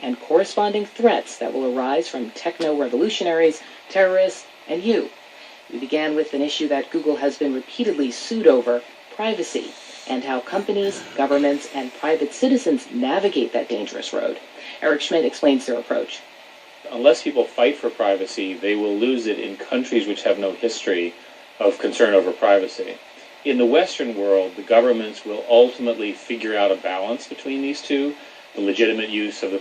and corresponding threats that will arise from techno-revolutionaries, terrorists, and you. We began with an issue that Google has been repeatedly sued over, privacy, and how companies, governments, and private citizens navigate that dangerous road. Eric Schmidt explains their approach. Unless people fight for privacy, they will lose it in countries which have no history of concern over privacy. In the Western world, the governments will ultimately figure out a balance between these two, the legitimate use of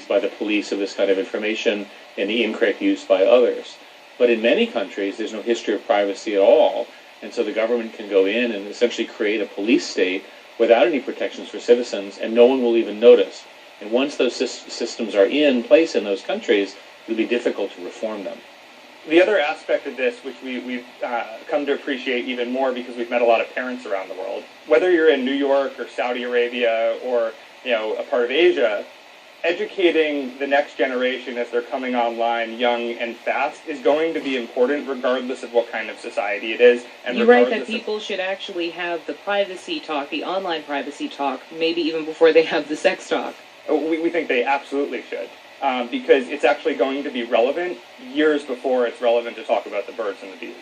by the police of this kind of information and the incorrect use by others. But in many countries, there's no history of privacy at all, and so the government can go in and essentially create a police state without any protections for citizens, and no one will even notice. And once those systems are in place in those countries, it'll be difficult to reform them. The other aspect of this, which we've come to appreciate even more because we've met a lot of parents around the world, whether you're in New York or Saudi Arabia or a part of Asia, educating the next generation as they're coming online young and fast is going to be important regardless of what kind of society it is. And you're right that people should actually have the privacy talk, the online privacy talk, maybe even before they have the sex talk. We think they absolutely should. Because it's actually going to be relevant years before it's relevant to talk about the birds and the bees.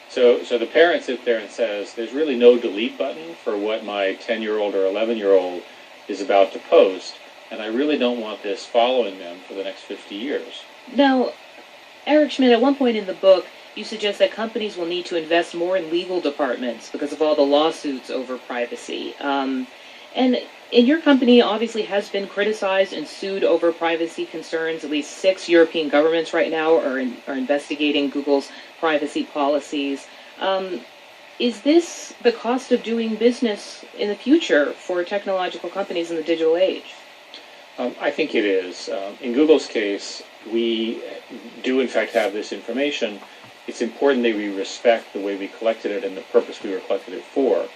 So the parent sits there and says, there's really no delete button for what my 10-year-old or 11-year-old is about to post, and I really don't want this following them for the next 50 years. Now, Eric Schmidt, at one point in the book, you suggest that companies will need to invest more in legal departments because of all the lawsuits over privacy. And your company obviously has been criticized and sued over privacy concerns. At least 6 European governments right now are investigating Google's privacy policies. Is this the cost of doing business in the future for technological companies in the digital age? I think it is. In Google's case, we do in fact have this information. It's important that we respect the way we collected it and the purpose we were collected it for.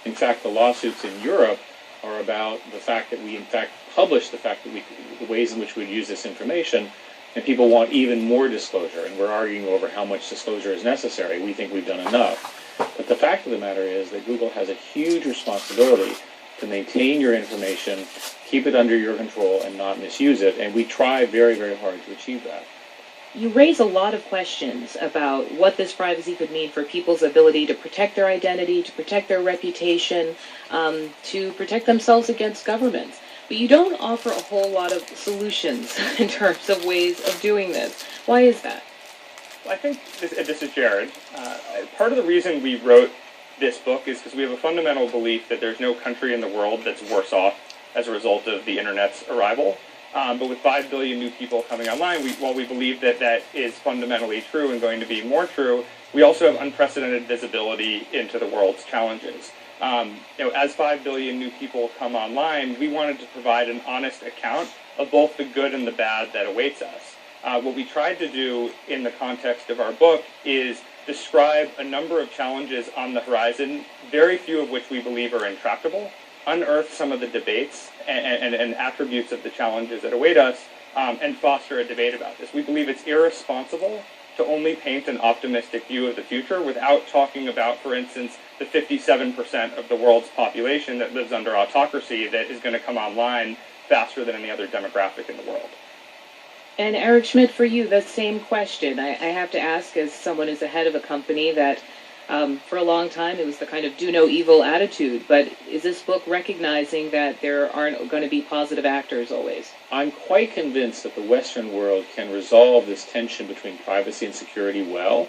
In fact, the lawsuits in Europe are about the fact that we in fact publish the ways in which we use this information, and people want even more disclosure, and we're arguing over how much disclosure is necessary. We think we've done enough. But the fact of the matter is that Google has a huge responsibility to maintain your information, keep it under your control, and not misuse it, and we try very, very hard to achieve that. You raise a lot of questions about what this privacy could mean for people's ability to protect their identity, to protect their reputation, to protect themselves against governments. But you don't offer a whole lot of solutions in terms of ways of doing this. Why is that? Well, I think, this is Jared, part of the reason we wrote this book is because we have a fundamental belief that there's no country in the world that's worse off as a result of the Internet's arrival. But with 5 billion new people coming online, while we believe that that is fundamentally true and going to be more true, we also have unprecedented visibility into the world's challenges. As 5 billion new people come online, we wanted to provide an honest account of both the good and the bad that awaits us. What we tried to do in the context of our book is describe a number of challenges on the horizon, very few of which we believe are intractable, unearth some of the debates and attributes of the challenges that await us, and foster a debate about this. We believe it's irresponsible to only paint an optimistic view of the future without talking about, for instance, the 57% of the world's population that lives under autocracy that is going to come online faster than any other demographic in the world. And Eric Schmidt, for you, that same question. I have to ask, as someone who's the head of a company that for a long time it was the kind of do no evil attitude, but is this book recognizing that there aren't going to be positive actors always? I'm quite convinced that the Western world can resolve this tension between privacy and security well.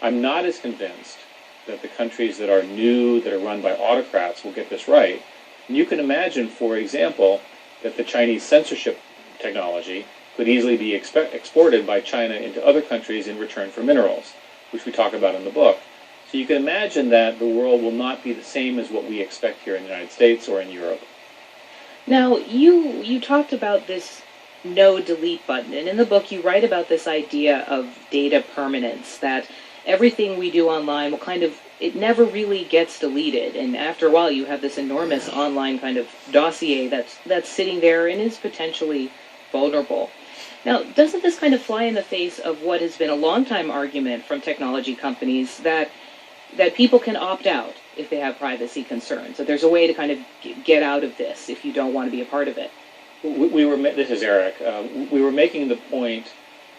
I'm not as convinced that the countries that are new, that are run by autocrats, will get this right. And you can imagine, for example, that the Chinese censorship technology could easily be exported by China into other countries in return for minerals, which we talk about in the book. So you can imagine that the world will not be the same as what we expect here in the United States or in Europe. Now, you talked about this no delete button, and in the book you write about this idea of data permanence, that everything we do online will it never really gets deleted, and after a while you have this enormous online kind of dossier that's sitting there and is potentially vulnerable. Now, doesn't this kind of fly in the face of what has been a long-time argument from technology companies that people can opt out if they have privacy concerns, that there's a way to kind of get out of this if you don't want to be a part of it? This is Eric. We were making the point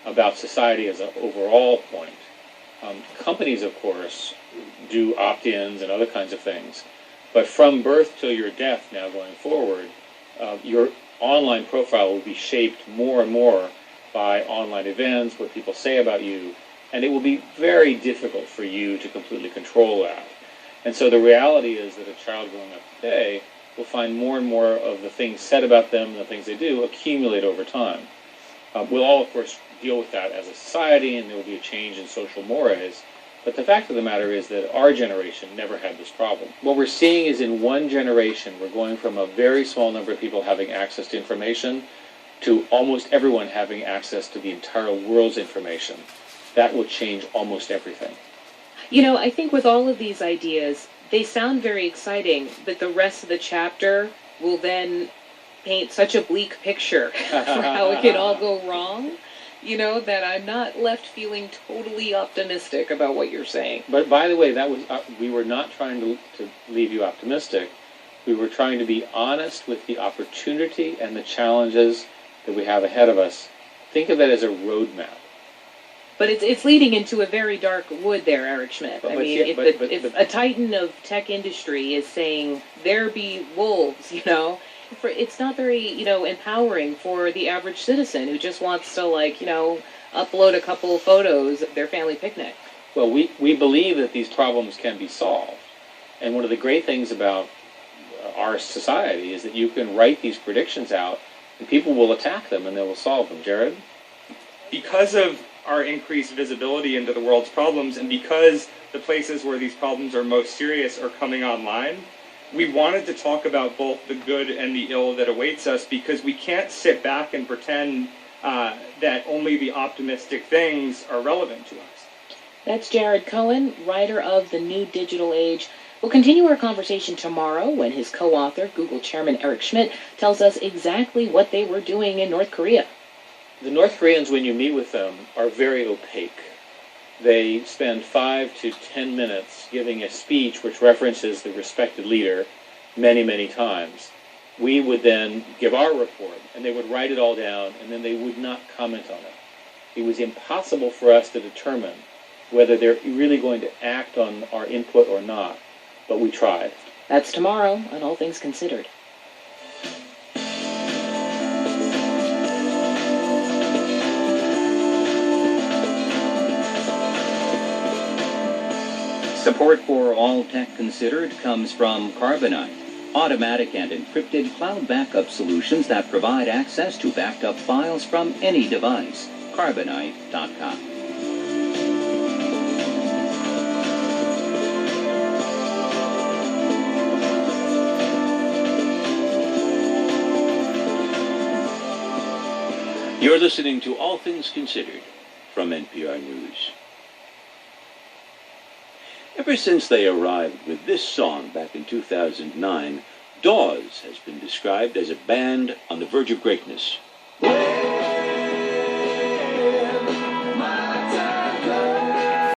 about society as an overall point. Companies, of course, do opt-ins and other kinds of things. But from birth till your death now going forward, your online profile will be shaped more and more by online events, what people say about you, and it will be very difficult for you to completely control that. And so the reality is that a child growing up today will find more and more of the things said about them and the things they do accumulate over time. We'll all, of course, deal with that as a society, and there will be a change in social mores. But the fact of the matter is that our generation never had this problem. What we're seeing is in one generation, we're going from a very small number of people having access to information to almost everyone having access to the entire world's information. That will change almost everything. You know, I think with all of these ideas, they sound very exciting, but the rest of the chapter will then paint such a bleak picture for how it could all go wrong, you know, that I'm not left feeling totally optimistic about what you're saying. But by the way, that was we were not trying to leave you optimistic. We were trying to be honest with the opportunity and the challenges that we have ahead of us. Think of it as a roadmap. But it's leading into a very dark wood there, Eric Schmidt. If a titan of tech industry is saying, there be wolves, you know, it's not very, you know, empowering for the average citizen who just wants to, like, you know, upload a couple of photos of their family picnic. Well, we believe that these problems can be solved. And one of the great things about our society is that you can write these predictions out and people will attack them and they will solve them. Jared? Because of our increased visibility into the world's problems, and because the places where these problems are most serious are coming online, we wanted to talk about both the good and the ill that awaits us, because we can't sit back and pretend that only the optimistic things are relevant to us. That's Jared Cohen, writer of The New Digital Age. We'll continue our conversation tomorrow when his co-author, Google Chairman Eric Schmidt, tells us exactly what they were doing in North Korea. The North Koreans, when you meet with them, are very opaque. They spend 5 to 10 minutes giving a speech which references the respected leader many, many times. We would then give our report, and they would write it all down, and then they would not comment on it. It was impossible for us to determine whether they're really going to act on our input or not, but we tried. That's tomorrow on All Things Considered. Support for All Tech Considered comes from Carbonite, automatic and encrypted cloud backup solutions that provide access to backed up files from any device. Carbonite.com. You're listening to All Things Considered from NPR News. Ever since they arrived with this song back in 2009, Dawes has been described as a band on the verge of greatness. Well,